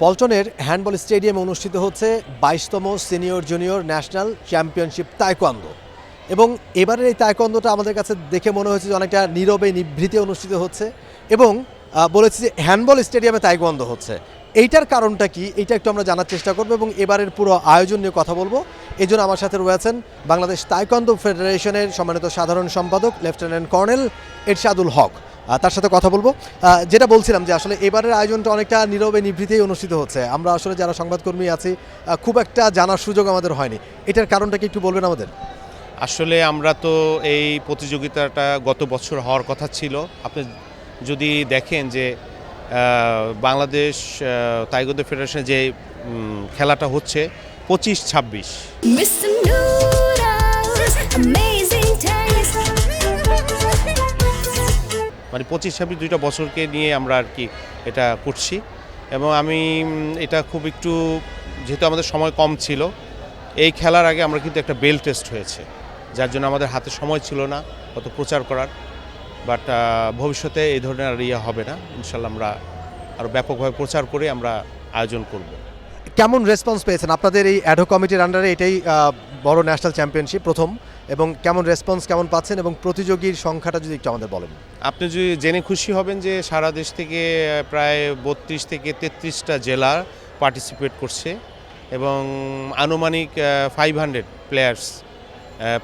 পল্টনের handball স্টেডিয়ামে অনুষ্ঠিত হচ্ছে ২২তম senior junior national championship taekwondo. এবং এবারের এই তায়কোয়ান্দোটা আমাদের কাছে দেখে মনে হয়েছে যে অনেকটা নীরবে নিভৃতে অনুষ্ঠিত হচ্ছে এবং বলেছি যে হ্যান্ডবল স্টেডিয়ামে তায়কোয়ান্দো হচ্ছে। এইটার কারণটা কি, এইটা একটু আমরা জানার চেষ্টা করবো এবং এবারের পুরো আয়োজন নিয়ে কথা বলবো। এই জন্য আমার সাথে রয়েছেন বাংলাদেশ তায়কোয়ান্দো ফেডারেশনের সম্মানিত সাধারণ সম্পাদক লেফটেন্যান্ট কর্নেল এরশাদুল হক। তার সাথে কথা বলবো। যেটা বলছিলাম যে আসলে এবারের আয়োজনটা অনেকটা নীরবে নিভৃতেই অনুষ্ঠিত হচ্ছে। আমরা আসলে যারা সংবাদকর্মী আছি খুব একটা জানার সুযোগ আমাদের হয়নি। এটার কারণটা কি একটু বলবেন আমাদের? আসলে আমরা তো এই প্রতিযোগিতাটা গত বছর হওয়ার কথা ছিল। আপনি যদি দেখেন যে বাংলাদেশ তাইকোয়ান্দো ফেডারেশনে যে খেলাটা হচ্ছে ২৫-২৬, মানে ২৫-২৬ দুইটা বছরকে নিয়ে আমরা আর কি এটা করছি। এবং আমি এটা খুব একটু, যেহেতু আমাদের সময় কম ছিল, এই খেলার আগে আমরা কিন্তু একটা বেল টেস্ট হয়েছে, যার জন্য আমাদের হাতে সময় ছিল না অত প্রচার করার। বাট ভবিষ্যতে এই ধরনের আর ইয়ে হবে না, ইনশাল্লাহ আমরা আরও ব্যাপকভাবে প্রচার করে আমরা আয়োজন করব। কেমন রেসপন্স পেয়েছেন আপনাদের এই অ্যাডহক কমিটির আন্ডারে? এটাই বড় ন্যাশনাল চ্যাম্পিয়নশিপ প্রথম, এবং কেমন রেসপন্স কেমন পাচ্ছেন এবং প্রতিযোগীর সংখ্যাটা যদি একটু আমাদের বলেন। আপনি যদি জেনে খুশি হবেন যে সারা দেশ থেকে প্রায় ৩২ থেকে ৩৩টা জেলা পার্টিসিপেট করছে এবং আনুমানিক 500 প্লেয়ার্স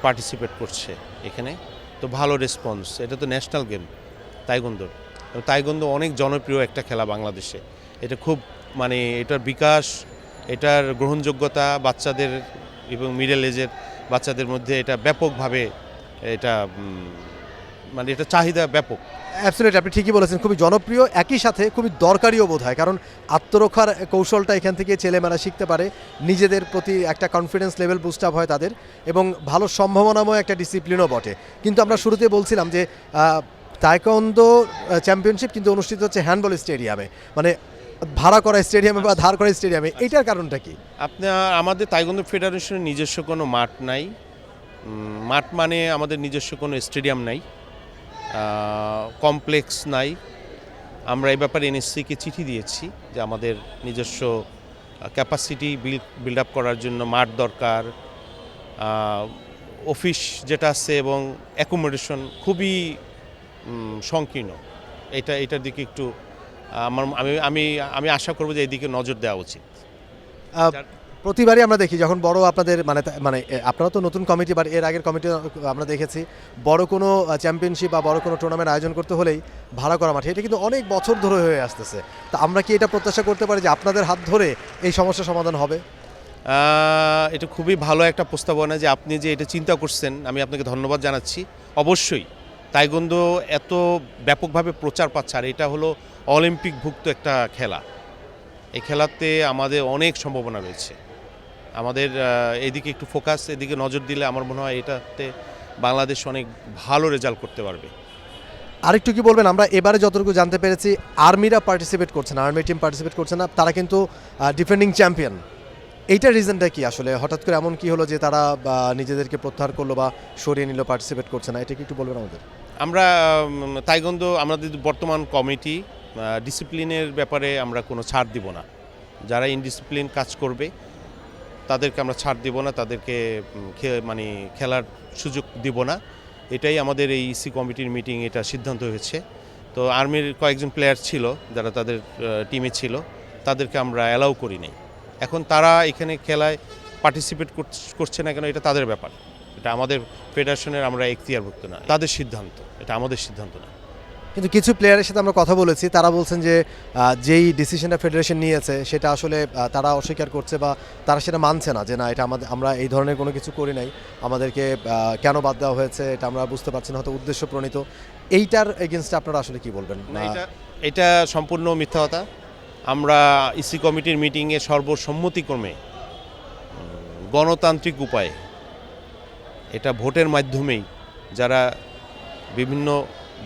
পার্টিসিপেট করছে এখানে। তো ভালো রেসপন্স। এটা তো ন্যাশনাল গেম তাইকোয়ান্দো। তাইকোয়ান্দো অনেক জনপ্রিয় একটা খেলা বাংলাদেশে। এটা খুব, মানে এটার বিকাশ, এটার গ্রহণযোগ্যতা বাচ্চাদের এবং মিডল এজের বাচ্চাদের মধ্যে এটা ব্যাপকভাবে, এটা মানে এটা চাহিদা ব্যাপক। অ্যাবসলিউটলি, আপনি ঠিকই বলেছেন, খুবই জনপ্রিয়, একই সাথে খুবই দরকারিও বোধ হয়, কারণ আত্মরক্ষার কৌশলটা এখান থেকে ছেলেমেয়েরা শিখতে পারে, নিজেদের প্রতি একটা কনফিডেন্স লেভেল বুস্ট আপ হয় তাদের, এবং ভালো সম্ভাবনাময় একটা ডিসিপ্লিনও বটে। কিন্তু আমরা শুরুতে বলছিলাম যে তায়কোয়ান্দো চ্যাম্পিয়নশিপ কিন্তু অনুষ্ঠিত হচ্ছে হ্যান্ডবল স্টেডিয়ামে, মানে ভাড়া করা স্টেডিয়ামে বা ধার করা স্টেডিয়ামে। এইটার কারণটা কি? আমাদের তাইকোয়ান্দো ফেডারেশনের নিজস্ব কোনো মাঠ নাই। মাঠ মানে আমাদের নিজস্ব কোনো স্টেডিয়াম নাই, কমপ্লেক্স নাই। আমরা এই ব্যাপারে এনএসসিকে চিঠি দিয়েছি যে আমাদের নিজস্ব ক্যাপাসিটি বিল্ড আপ করার জন্য মাঠ দরকার, অফিস যেটা আছে এবং অ্যাকোমোডেশন খুবই সংকীর্ণ। এটার দিকে একটু আমি আশা করব যে এইদিকে নজর দেওয়া উচিত। প্রতিবারই আমরা দেখি যখন বড় আপনাদের মানে আপনারা তো নতুন কমিটি, বা এর আগের কমিটি আমরা দেখেছি বড় কোনো চ্যাম্পিয়নশিপ বা বড় কোনো টুর্নামেন্ট আয়োজন করতে হলেই ভাড়া করা মাঠে, এটা কিন্তু অনেক বছর ধরে হয়ে আসতেছে। তা আমরা কি এটা প্রত্যাশা করতে পারি যে আপনাদের হাত ধরে এই সমস্যার সমাধান হবে? এটা খুবই ভালো একটা প্রস্তাবনা যে আপনি যে এটা চিন্তা করছেন, আমি আপনাকে ধন্যবাদ জানাচ্ছি। অবশ্যই তাইকোয়ান্দো এত ব্যাপকভাবে প্রচার পাচ্ছে, আর এটা হলো অলিম্পিকভুক্ত একটা খেলা। এই খেলাতে আমাদের অনেক সম্ভাবনা রয়েছে। আমাদের এদিকে একটু ফোকাস, এদিকে নজর দিলে আমার মনে হয় এটাতে বাংলাদেশ অনেক ভালো রেজাল্ট করতে পারবে। আরেকটু কি বলবেন? আমরা এবারে যতটুকু জানতে পেরেছি আর্মিরা পার্টিসিপেট করছে না, আর্মি টিম পার্টিসিপেট করছে না, তারা কিন্তু ডিফেন্ডিং চ্যাম্পিয়ন। এইটার রিজনটা কি আসলে? হঠাৎ করে এমন কি হলো যে তারা নিজেদেরকে প্রত্যাহার করলো বা সরিয়ে নিল, পার্টিসিপেট করছে না? এটা কি একটু বলবেন আমাদের? আমরা তাইকোয়ান্দো, আমাদের বর্তমান কমিটি ডিসিপ্লিনের ব্যাপারে আমরা কোনো ছাড় দিব না। যারা ইনডিসিপ্লিন কাজ করবে তাদেরকে আমরা ছাড় দিব না, তাদেরকে মানে খেলার সুযোগ দিব না। এটাই আমাদের এই ইসি কমিটির মিটিং, এটা সিদ্ধান্ত হয়েছে। তো আর্মির কয়েকজন প্লেয়ার ছিল যারা তাদের টিমে ছিল, তাদেরকে আমরা অ্যালাউ করি নাই। এখন তারা এখানে খেলায় পার্টিসিপেট করছে না কেন, এটা তাদের ব্যাপার। এটা আমাদের ফেডারেশনের আমরা এখতিয়ারভুক্ত না, তাদের সিদ্ধান্ত, এটা আমাদের সিদ্ধান্ত না। কিন্তু কিছু প্লেয়ারের সাথে আমরা কথা বলেছি, তারা বলছেন যে যেই ডিসিশনটা ফেডারেশন নিয়েছে সেটা আসলে তারা অস্বীকার করছে বা তারা সেটা মানছে না, যে না এটা আমরা এই ধরনের কোনো কিছু করি নাই, আমাদেরকে কেন বাদ দেওয়া হয়েছে এটা আমরা বুঝতে পারছি না, হয়তো উদ্দেশ্য প্রণীত। এইটার এগেনস্টে আপনারা আসলে কি বলবেন? এটা সম্পূর্ণ মিথ্যা কথা। আমরা ইসি কমিটির মিটিংয়ে সর্বসম্মতিক্রমে গণতান্ত্রিক উপায়ে, এটা ভোটের মাধ্যমেই যারা বিভিন্ন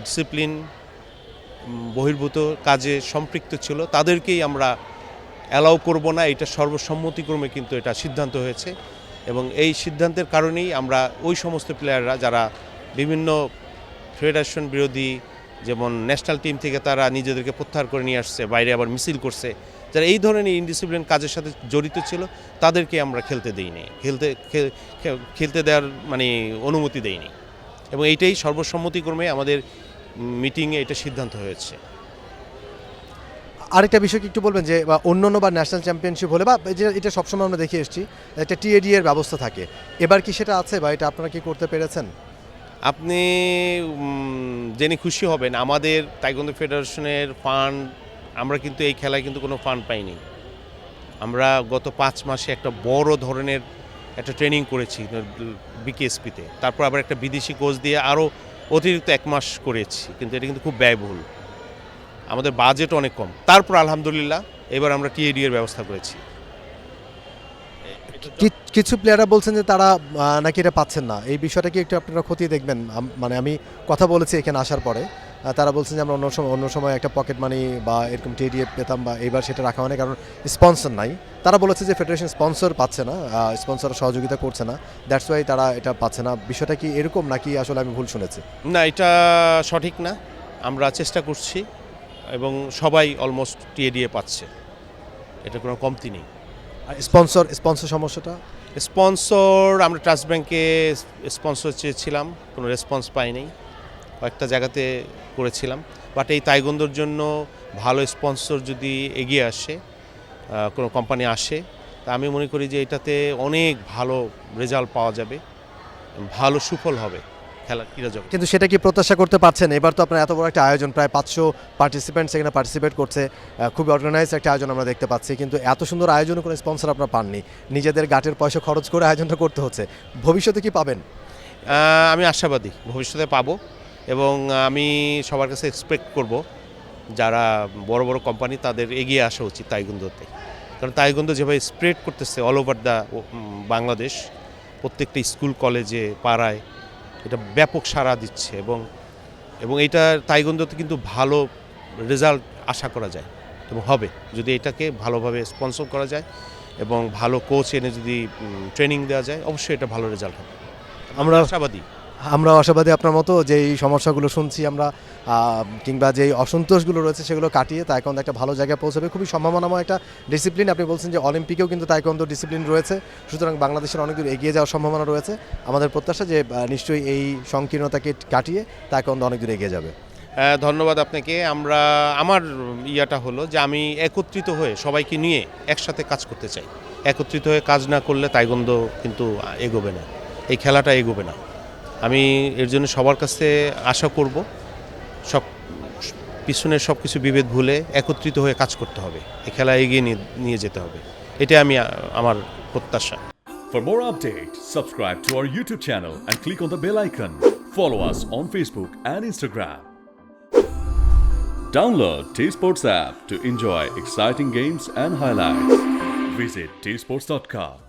ডিসিপ্লিন বহির্ভূত কাজে সম্পৃক্ত ছিল তাদেরকেই আমরা অ্যালাউ করব না, এটা সর্বসম্মতিক্রমে কিন্তু এটা সিদ্ধান্ত হয়েছে। এবং এই সিদ্ধান্তের কারণেই আমরা ওই সমস্ত প্লেয়াররা যারা বিভিন্ন ফেডারেশন বিরোধী যেমন ন্যাশনাল টিম থেকে তারা নিজেদেরকে প্রত্যাহার করে নিয়ে আসছে, বাইরে আবার মিছিল করছে। যারা এই ধরনের ইনডিসিপ্লিন কাজের সাথে জড়িত ছিল তাদেরকে আমরা খেলতে দেইনি, খেলতে দেওয়ার মানে অনুমতি দেইনি। এবং এইটাই সর্বসম্মতিক্রমে আমাদের মিটিংয়ে এটা সিদ্ধান্ত হয়েছে। আরেকটা বিষয় কি একটু বলবেন যে অন্যান্য বা ন্যাশনাল চ্যাম্পিয়নশিপ হলে বা এটা সবসময় আমরা দেখে এসেছি একটা টিএডি এর ব্যবস্থা থাকে, এবার কি সেটা আছে বা এটা আপনারা কি করতে পেরেছেন? আপনি জেনে খুশি হবেন, আমাদের তাইকোয়ান্দো ফেডারেশনের ফান্ড, আমরা কিন্তু এই খেলায় কিন্তু কোনো ফান্ড পাইনি। আমরা গত 5 মাসে একটা বড় ধরনের একটা ট্রেনিং করেছি বিকেএসপিতে, তারপর আবার একটা বিদেশি কোচ দিয়ে আরও অতিরিক্ত 1 মাস করেছি, কিন্তু এটা কিন্তু খুব ব্যয়বহুল, আমাদের বাজেট অনেক কম। তারপর আলহামদুলিল্লাহ এবার আমরা টিএডি এর ব্যবস্থা করেছি। কিছু প্লেয়াররা বলছেন যে তারা নাকি এটা পাচ্ছেন না, এই বিষয়টা কি একটু আপনারা খতিয়ে দেখবেন? মানে আমি কথা বলেছি এখানে আসার পরে, তারা বলছেন যে আমরা অন্য সময় একটা পকেট মানি বা এরকম টিএডিএ পেতাম, বা এবার সেটা রাখা হয় না কারণ স্পন্সর নাই। তারা বলেছে যে ফেডারেশন স্পন্সর পাচ্ছে না, স্পন্সর সহযোগিতা করছে না, দ্যাটস ওয়াই তারা এটা পাচ্ছে না। বিষয়টা কি এরকম নাকি আসলে আমি ভুল শুনেছি? না, এটা সঠিক না, আমরা চেষ্টা করছি এবং সবাই অলমোস্ট টিএডিএ পাচ্ছে, এটা কোনো কমতি নেই। স্পন্সর সমস্যাটা? স্পন্সর আমরা ট্রাস্ট ব্যাংকে স্পন্সর চেয়েছিলাম, কোনো রেসপন্স পাইনি, কয়েকটা জায়গাতে করেছিলাম। বাট এই তাইকোয়ান্দোর জন্য ভালো স্পন্সর যদি এগিয়ে আসে, কোনো কোম্পানি আসে, তা আমি মনে করি যে এটাতে অনেক ভালো রেজাল্ট পাওয়া যাবে, ভালো সুফল হবে খেলার ক্রীড়া জগতে। কিন্তু সেটা কি প্রত্যাশা করতে পারছেন? এবার তো আপনার এত বড় একটা আয়োজন, প্রায় 500 পার্টিসিপেন্টস এখানে পার্টিসিপেট করছে, খুবই অর্গানাইজড একটা আয়োজন আমরা দেখতে পাচ্ছি, কিন্তু এত সুন্দর আয়োজনে কোনো স্পন্সর আপনারা পাননি, নিজেদের গাটের পয়সা খরচ করে আয়োজনটা করতে হচ্ছে। ভবিষ্যতে কি পাবেন? আমি আশাবাদী ভবিষ্যতে পাবো, এবং আমি সবার কাছে এক্সপেক্ট করব যারা বড় বড় কোম্পানি তাদের এগিয়ে আসা উচিত তাইকোয়ান্দোতে, কারণ তাইকোয়ান্দো যেভাবে স্প্রেড করতেছে অল ওভার দ্য বাংলাদেশ, প্রত্যেকটা স্কুল কলেজে পাড়ায় এটা ব্যাপক সাড়া দিচ্ছে, এবং এইটা তাইকোয়ান্দোতে কিন্তু ভালো রেজাল্ট আশা করা যায় এবং হবে যদি এটাকে ভালোভাবে স্পন্সর করা যায় এবং ভালো কোচ এনে যদি ট্রেনিং দেওয়া যায়, অবশ্যই এটা ভালো রেজাল্ট হবে। আমরা আশাবাদী। আমরা আশাবাদী আপনার মতো, যে এই সমস্যাগুলো শুনছি আমরা, কিংবা যে অসন্তোষগুলো রয়েছে সেগুলো কাটিয়ে তাইকোয়ান্দো একটা ভালো জায়গায় পৌঁছাবে। খুবই সম্ভাবনাময় একটা ডিসিপ্লিন, আপনি বলছেন যে অলিম্পিকেও কিন্তু তাইকোয়ান্দো ডিসিপ্লিন রয়েছে, সুতরাং বাংলাদেশের অনেক দূর এগিয়ে যাওয়ার সম্ভাবনা রয়েছে। আমাদের প্রত্যাশা যে নিশ্চয়ই এই সংকীর্ণতাকে কাটিয়ে তাইকোয়ান্দো অনেক দূর এগিয়ে যাবে। ধন্যবাদ আপনাকে। আমার ইয়াটা হলো যে আমি একত্রিত হয়ে সবাইকে নিয়ে একসাথে কাজ করতে চাই। একত্রিত হয়ে কাজ না করলে তাইকোয়ান্দো কিন্তু এগোবে না, এই খেলাটা এগোবে না। আমি এর জন্য সবার কাছে আশা করব, পিছনের সব কিছু বিভেদ ভুলে একত্রিত হয়ে কাজ করতে হবে, এই খেলা এগিয়ে নিয়ে যেতে হবে, এটাই আমার প্রত্যাশা। For more updates, subscribe to our YouTube channel and click on the bell icon. Follow us on Facebook and Instagram. Download T-Sports app to enjoy exciting games and highlights. Visit tsports.com.